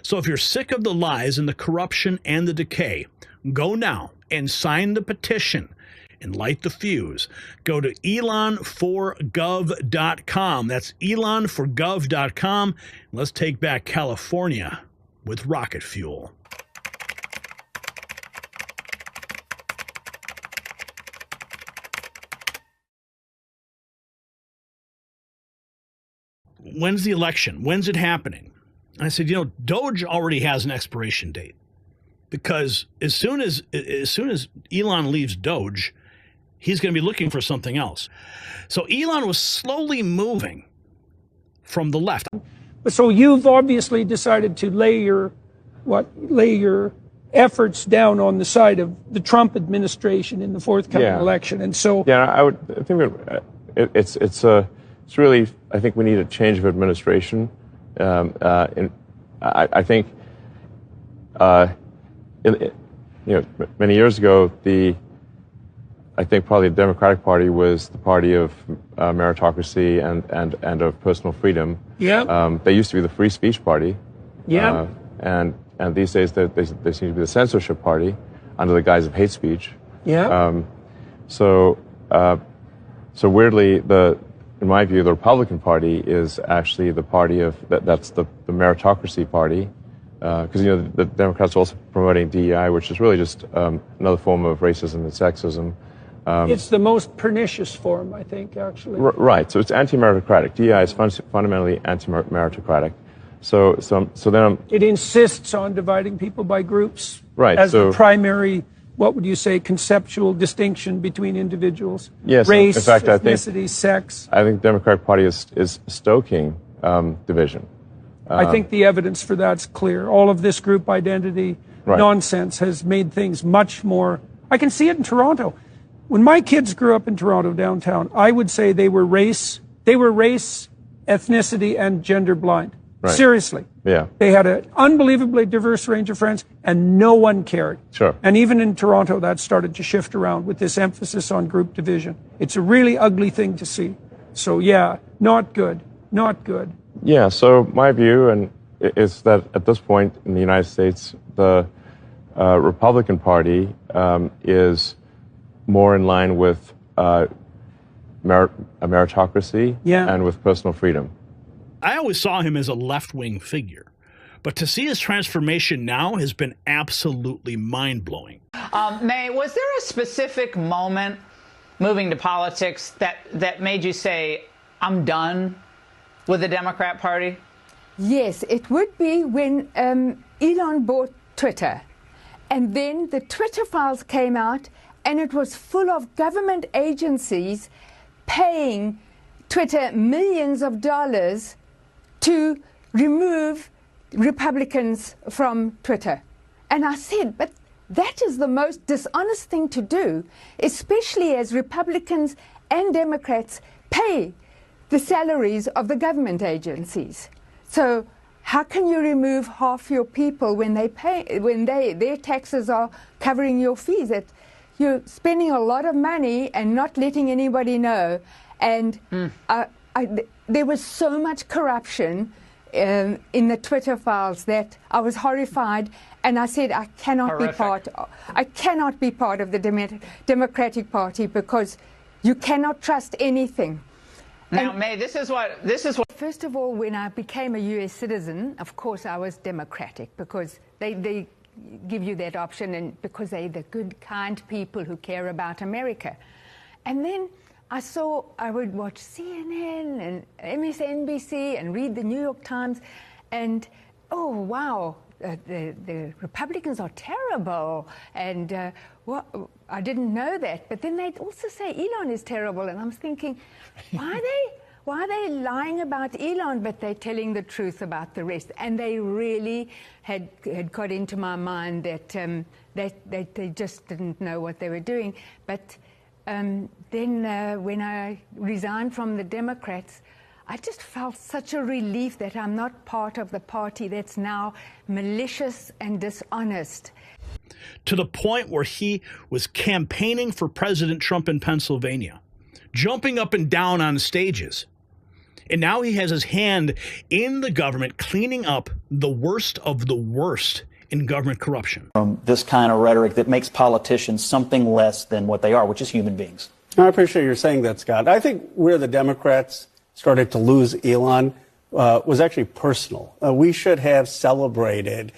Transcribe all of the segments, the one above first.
So if you're sick of the lies and the corruption and the decay, go now and sign the petition and light the fuse. Go to elonforgov.com. That's elonforgov.com. Let's take back California with rocket fuel. When's the election? When's it happening? And I said, you know, Doge already has an expiration date, because as soon as Elon leaves Doge, he's going to be looking for something else. So Elon was slowly moving from the left. So you've obviously decided to lay your efforts down on the side of the Trump administration in the forthcoming election, and so I think it's really, I think we need a change of administration. I think many years ago, I think probably the Democratic Party was the party of meritocracy and of personal freedom. Yeah. They used to be the free speech party. Yeah. And these days they seem to be the censorship party under the guise of hate speech. Yeah. So weirdly, in my view, the Republican Party is actually the party of that's the meritocracy party, because the Democrats are also promoting DEI, which is really just another form of racism and sexism. It's the most pernicious form, I think, actually. Right. So it's anti-meritocratic. DEI is fundamentally anti-meritocratic. So then it insists on dividing people by groups. Right. As the primary, what would you say, conceptual distinction between individuals? Yes. Race, in fact, ethnicity, sex. I think the Democratic Party is stoking division. I think the evidence for that's clear. All of this group identity nonsense has made things much more. I can see it in Toronto. When my kids grew up in Toronto downtown, I would say they were race, ethnicity, and gender blind. Right. Seriously. Yeah. They had an unbelievably diverse range of friends, and no one cared. Sure. And even in Toronto, that started to shift around with this emphasis on group division. It's a really ugly thing to see. So, yeah, not good. Not good. Yeah, so my view is that at this point in the United States, the Republican Party is more in line with meritocracy and with personal freedom. I always saw him as a left-wing figure, but to see his transformation now has been absolutely mind-blowing. May, was there a specific moment moving to politics that made you say, I'm done with the Democrat Party? Yes, it would be when Elon bought Twitter. And then the Twitter files came out, and it was full of government agencies paying Twitter millions of dollars to remove Republicans from Twitter. And I said, but that is the most dishonest thing to do, especially as Republicans and Democrats pay the salaries of the government agencies. So how can you remove half your people when they pay, when their taxes are covering your fees? That you're spending a lot of money and not letting anybody know. And there was so much corruption in the Twitter files that I was horrified, and I said I cannot be part of the Democratic Party, because you cannot trust anything. Now, May, this is what. First of all, when I became a U.S. citizen, of course, I was Democratic, because they give you that option, and because they're the good, kind people who care about America. And then I would watch CNN and MSNBC and read the New York Times, and oh wow, the Republicans are terrible, and I didn't know that. But then they'd also say Elon is terrible, and I'm thinking, why are they lying about Elon, but they're telling the truth about the rest? And they really had got into my mind that they just didn't know what they were doing. But then when I resigned from the Democrats, I just felt such a relief that I'm not part of the party that's now malicious and dishonest. To the point where he was campaigning for President Trump in Pennsylvania, jumping up and down on stages. And now he has his hand in the government, cleaning up the worst of the worst in government corruption. This kind of rhetoric that makes politicians something less than what they are, which is human beings. I appreciate your saying that, Scott. I think where the Democrats started to lose Elon was actually personal. We should have celebrated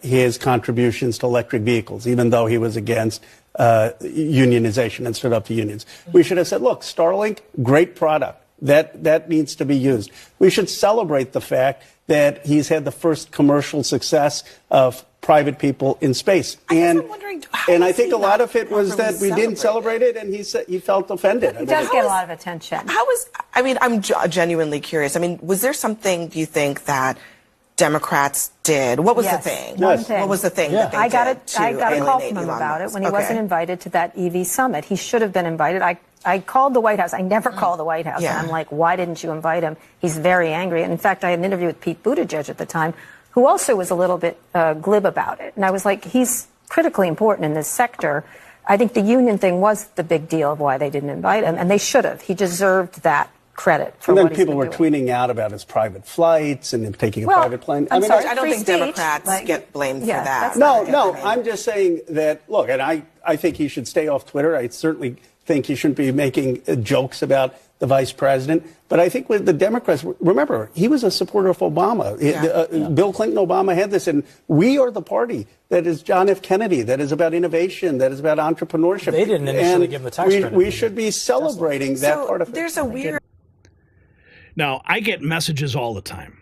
his contributions to electric vehicles, even though he was against unionization and stood up to unions. We should have said, look, Starlink, great product. That needs to be used. We should celebrate the fact that he's had the first commercial success of private people in space. And I think a lot of it was that we didn't celebrate it, and he felt offended. It does get a lot of attention. I'm genuinely curious. I mean, was there something, do you think, that Democrats did? What was the thing? Yes. What was the thing that they did I got a call to from him Elon about it Musk? when he wasn't invited to that EV summit. He should have been invited. I called the White House. I never call the White House. Yeah. And I'm like, why didn't you invite him? He's very angry. And in fact, I had an interview with Pete Buttigieg at the time, who also was a little bit glib about it. And I was like, he's critically important in this sector. I think the union thing was the big deal of why they didn't invite him, and they should have. He deserved that credit for what he's been doing. And then people were tweeting out about his private flights and him taking a private plane. I don't think Democrats get blamed for that. No, I'm just saying that, look, and I think he should stay off Twitter. I certainly think he shouldn't be making jokes about the vice president. But I think with the Democrats, remember, he was a supporter of Obama. Bill Clinton, Obama had this. And we are the party that is John F. Kennedy, that is about innovation, that is about entrepreneurship. They didn't initially give him the tax credit. We should be celebrating that part of it. There's a weird... Now, I get messages all the time.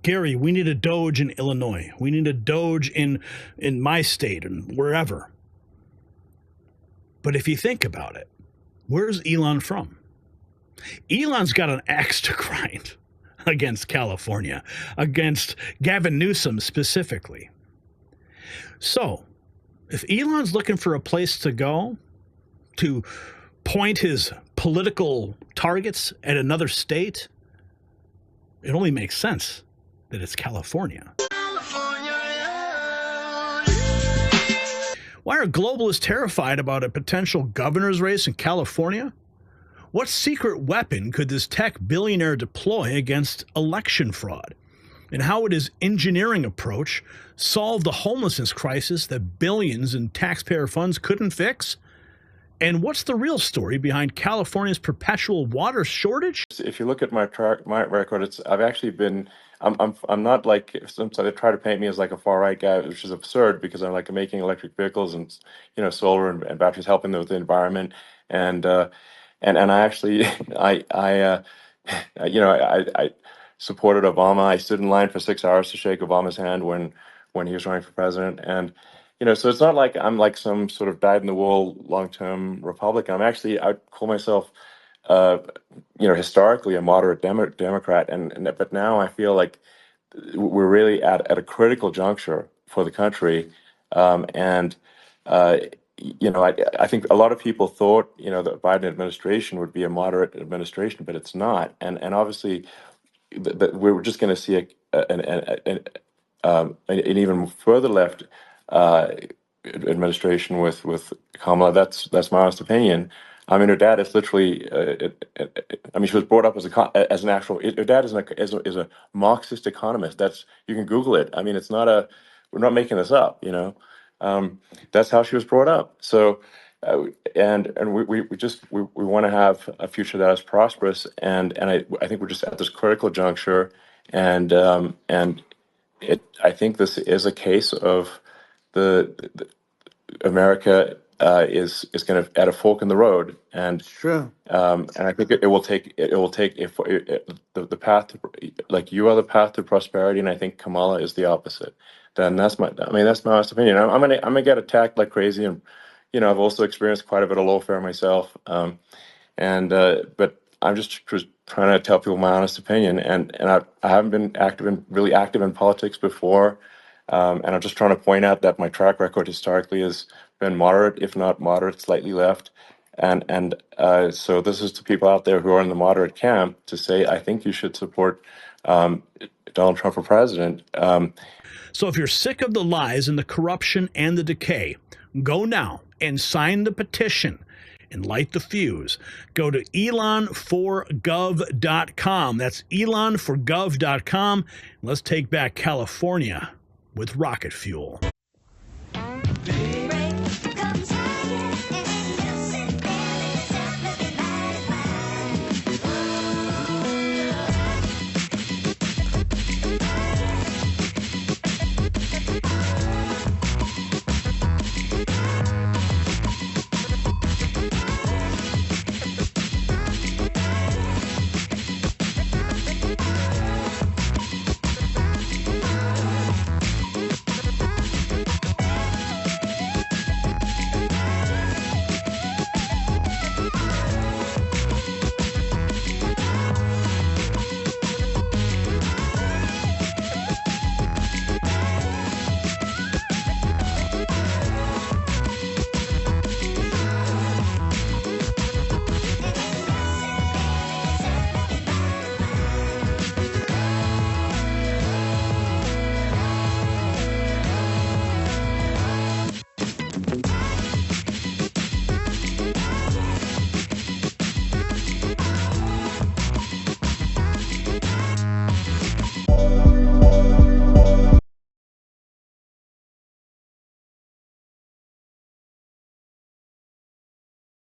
Gary, we need a Doge in Illinois. We need a Doge in my state and wherever. But if you think about it, where's Elon from? Elon's got an axe to grind against California, against Gavin Newsom specifically. So, if Elon's looking for a place to go to point his political targets at another state, it only makes sense that it's California. Why are globalists terrified about a potential governor's race in California? What secret weapon could this tech billionaire deploy against election fraud? And how would his engineering approach solve the homelessness crisis that billions in taxpayer funds couldn't fix? And what's the real story behind California's perpetual water shortage? If you look at my record, I've actually been, I'm not like, sometimes they try to paint me as like a far right guy, which is absurd because I'm like making electric vehicles and, solar and batteries, helping them with the environment. And I actually, I supported Obama. I stood in line for 6 hours to shake Obama's hand when he was running for president. And, so it's not like I'm like some sort of dyed-in-the-wool long-term Republican. I'd call myself, historically a moderate Democrat. But now I feel like we're really at a critical juncture for the country. I think a lot of people thought, the Biden administration would be a moderate administration, but it's not. And obviously, we're just going to see an even further left administration with Kamala. That's my honest opinion. I mean, her dad is literally. She was brought up as an actual. Her dad is a Marxist economist. You can Google it. I mean, it's not we're not making this up. That's how she was brought up. So, and we want to have a future that is prosperous. And I think we're just at this critical juncture. And I think this is a case of America is kind of at a fork in the road, and and I think it will take the path to, like, you are the path to prosperity, and I think Kamala is the opposite. Then that's my honest opinion. I'm gonna get attacked like crazy, and I've also experienced quite a bit of lawfare myself, but I'm just trying to tell people my honest opinion, and I haven't been really active in politics before. And I'm just trying to point out that my track record historically has been moderate, if not moderate, slightly left. And so this is to people out there who are in the moderate camp to say, I think you should support Donald Trump for president. So if you're sick of the lies and the corruption and the decay, go now and sign the petition and light the fuse. Go to elonforgov.com. That's elonforgov.com. Let's take back California with rocket fuel.